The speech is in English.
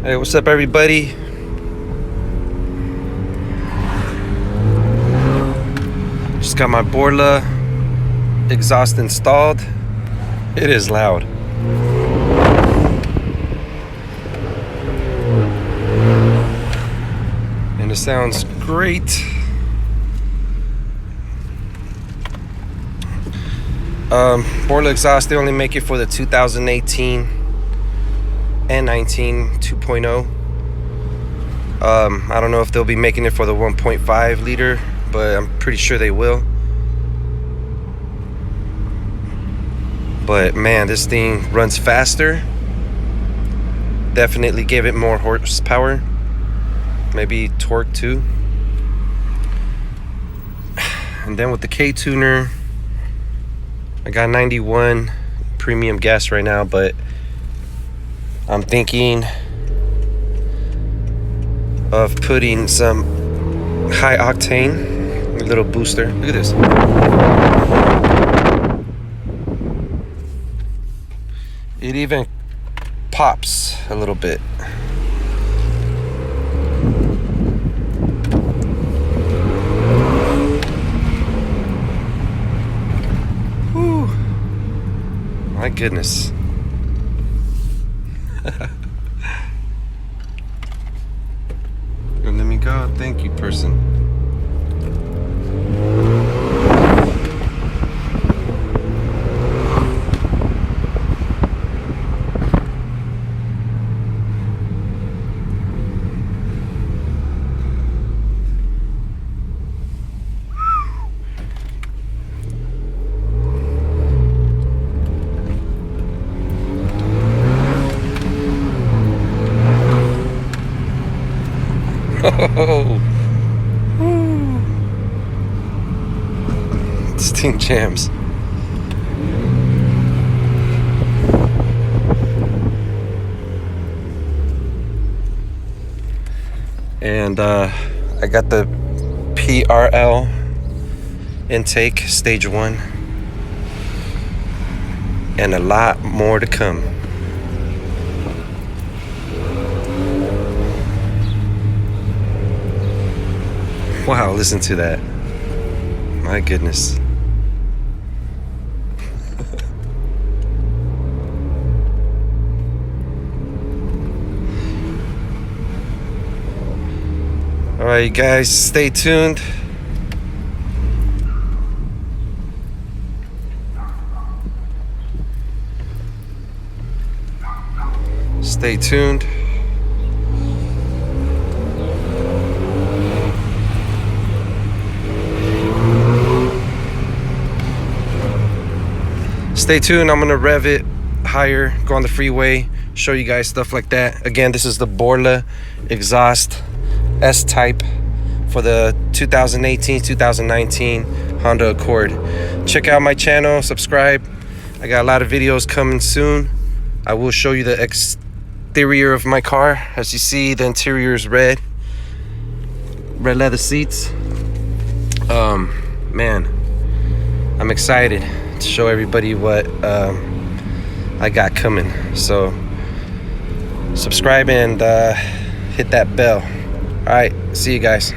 Hey, what's up, everybody? Just got my Borla exhaust installed. It is loud. And it sounds great. Borla exhaust, they only make it for the 2018 and 19 2.0. I don't know if they'll be making it for the 1.5 liter, but I'm pretty sure they will. But man, this thing runs faster. Definitely gave it more horsepower, maybe torque too. And then with the K tuner, I got 91 premium gas right now, but I'm thinking of putting some high octane, a little booster. Look at this. It even pops a little bit. Whew. My goodness. Let me go. Thank you, person. Oh, this thing jams. And I got the PRL intake stage 1, and a lot more to come. Wow, listen to that. My goodness. All right, you guys, stay tuned. Stay tuned. Stay tuned. I'm gonna rev it higher, go on the freeway, show you guys stuff like that. Again, this is the Borla exhaust S-Type for the 2018-2019 Honda Accord. Check out my channel, subscribe. I got a lot of videos coming soon. I will show you the exterior of my car. As you see, the interior is red leather seats. Man, I'm excited to show everybody what I got coming. So subscribe and hit that bell. All right, see you guys.